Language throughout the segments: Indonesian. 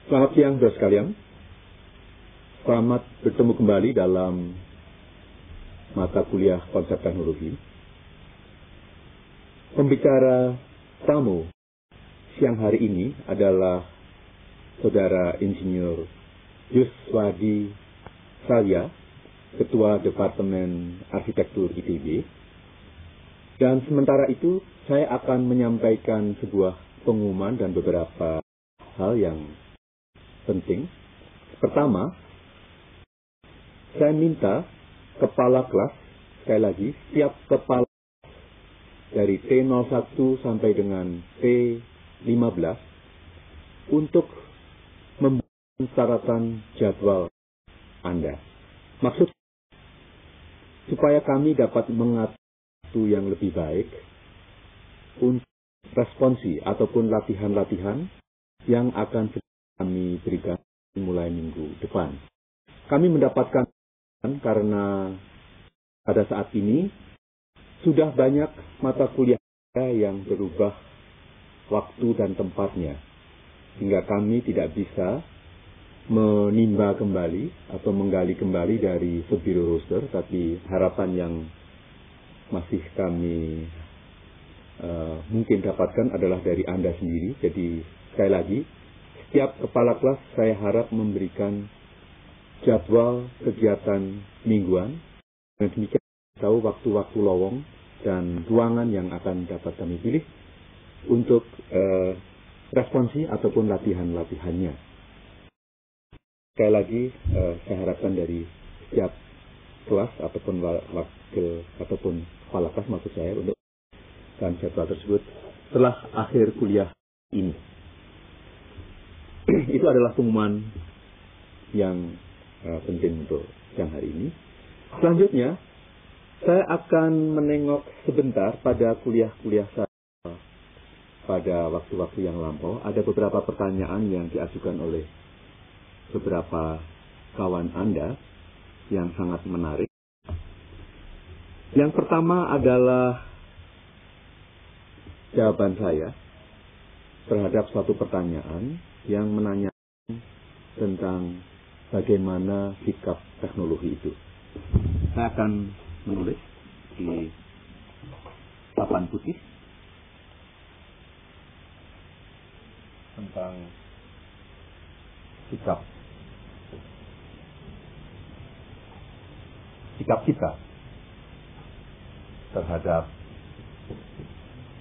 Selamat siang, saudara sekalian. Selamat bertemu kembali dalam mata kuliah konsep teknologi. Pembicara tamu siang hari ini adalah Saudara Insinyur Yuswadi Salya, Ketua Departemen Arsitektur ITB. Dan sementara itu, saya akan menyampaikan sebuah pengumuman dan beberapa hal yang penting. Pertama, saya minta kepala kelas, sekali lagi, setiap kepala dari T01 sampai dengan T15 untuk membuat persyaratan jadwal Anda. Maksud, supaya kami dapat mengatur waktu yang lebih baik untuk responsi ataupun latihan-latihan yang akan kami berikan mulai minggu depan. Kami mendapatkan karena pada saat ini sudah banyak mata kuliah yang berubah waktu dan tempatnya, sehingga kami tidak bisa menimba kembali atau menggali kembali dari Sebiro roster, tapi harapan yang masih kami mungkin dapatkan adalah dari Anda sendiri. Jadi sekali lagi, setiap kepala kelas saya harap memberikan jadwal kegiatan mingguan, dan demikian tahu waktu-waktu lowong dan ruangan yang akan dapat kami pilih untuk responsi ataupun latihan-latihannya. Sekali lagi, saya harapkan dari setiap kelas ataupun wakil ataupun kepala kelas maksud saya untuk dan jadwal tersebut setelah akhir kuliah ini. Itu adalah pengumuman yang penting untuk siang hari ini. Selanjutnya, saya akan menengok sebentar pada kuliah-kuliah saya pada waktu-waktu yang lampau. Ada beberapa pertanyaan yang diajukan oleh beberapa kawan Anda yang sangat menarik. Yang pertama adalah jawaban saya terhadap suatu pertanyaan yang menanyakan tentang bagaimana sikap teknologi itu. Saya akan menulis di papan putih tentang sikap kita terhadap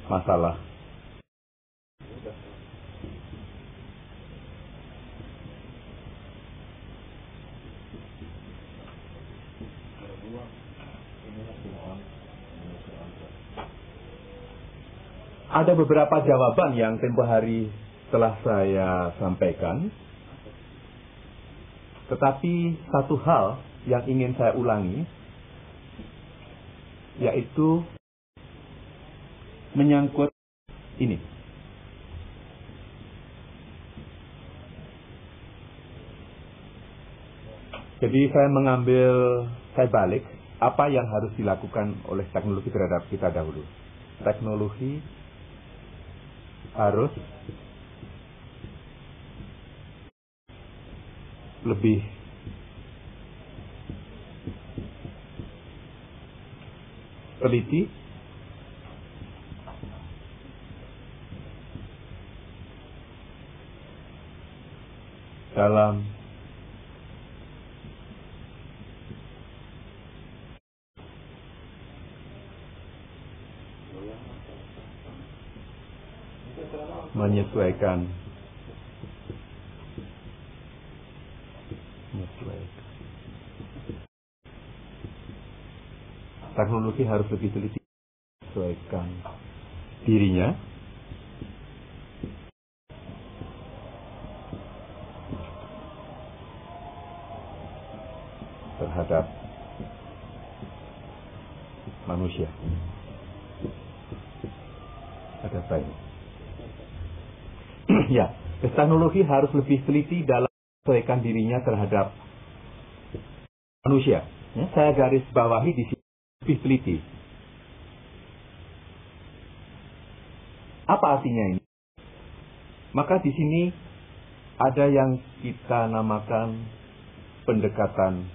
masalah ada beberapa jawaban yang tempo hari telah saya sampaikan, tetapi satu hal yang ingin saya ulangi, yaitu menyangkut ini. Jadi saya balik apa yang harus dilakukan oleh teknologi terhadap kita dahulu. Teknologi harus lebih teliti dalam menyesuaikan teknologi harus lebih teliti menyesuaikan dirinya terhadap manusia. Ada apa ini? Ya, teknologi harus lebih teliti dalam menyesuaikan dirinya terhadap manusia. Ya, saya garis bawahi di sini lebih teliti. Apa artinya ini? Maka di sini ada yang kita namakan pendekatan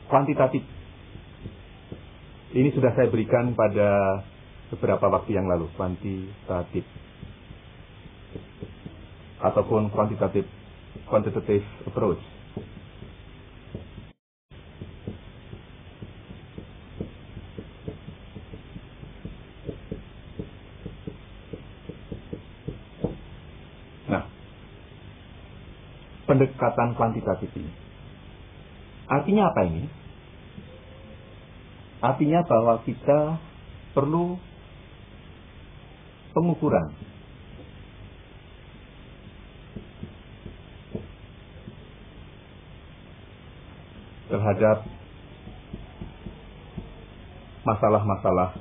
kuantitatif. Ini sudah saya berikan pada beberapa waktu yang lalu, kuantitatif ataupun quantitative approach. Nah, pendekatan kuantitatif ini artinya apa ini? Artinya bahwa kita perlu pengukuran terhadap masalah-masalah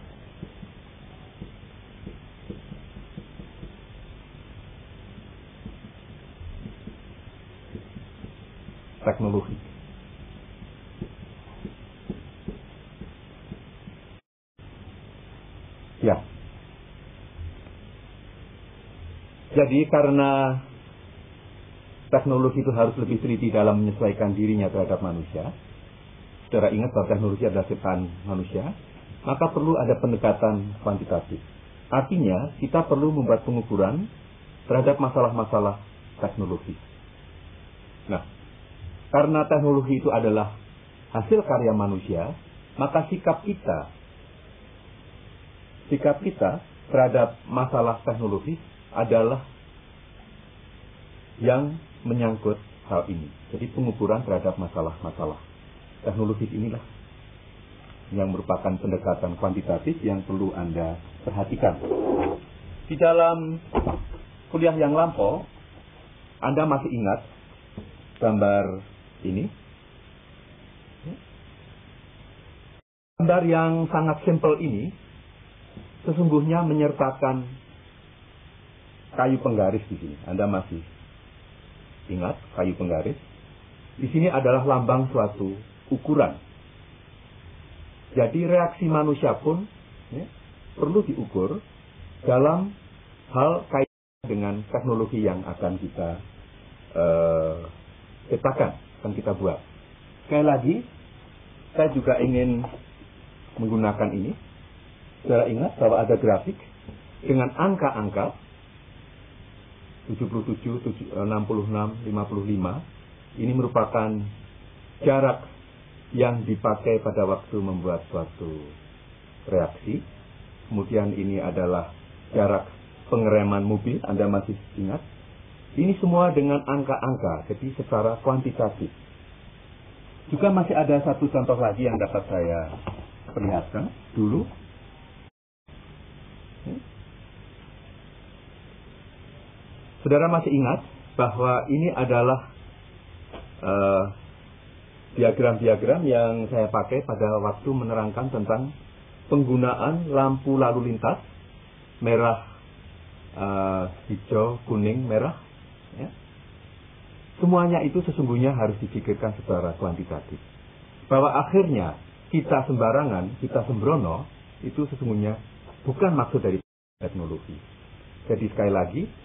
teknologi. Ya. Jadi karena teknologi itu harus lebih teliti dalam menyesuaikan dirinya terhadap manusia, saudara ingat bahwa teknologi adalah ciptaan manusia, maka perlu ada pendekatan kuantitatif. Artinya, kita perlu membuat pengukuran terhadap masalah-masalah teknologi. Nah, karena teknologi itu adalah hasil karya manusia, maka sikap kita terhadap masalah teknologi adalah yang menyangkut hal ini. Jadi pengukuran terhadap masalah-masalah teknologi inilah yang merupakan pendekatan kuantitatif yang perlu Anda perhatikan. Di dalam kuliah yang lampau, Anda masih ingat gambar ini? Gambar yang sangat simpel ini sesungguhnya menyertakan kayu penggaris di sini. Anda masih ingat kayu penggaris? Di sini adalah lambang suatu ukuran. Jadi reaksi manusia pun perlu diukur dalam hal kaitan dengan teknologi yang akan kita ciptakan, akan kita buat. Sekali lagi, saya juga ingin menggunakan ini. Saudara ingat bahwa ada grafik dengan angka-angka 77, 66, 55. Ini merupakan jarak yang dipakai pada waktu membuat suatu reaksi. Kemudian ini adalah jarak pengereman mobil, Anda masih ingat? Ini semua dengan angka-angka, jadi secara kuantitatif. Juga masih ada satu contoh lagi yang dapat saya perlihatkan dulu. Saudara masih ingat bahwa ini adalah diagram-diagram yang saya pakai pada waktu menerangkan tentang penggunaan lampu lalu lintas merah, hijau, kuning, merah. Ya. Semuanya itu sesungguhnya harus dipikirkan secara kuantitatif. Bahwa akhirnya kita sembarangan, kita sembrono, itu sesungguhnya bukan maksud dari teknologi. Jadi sekali lagi,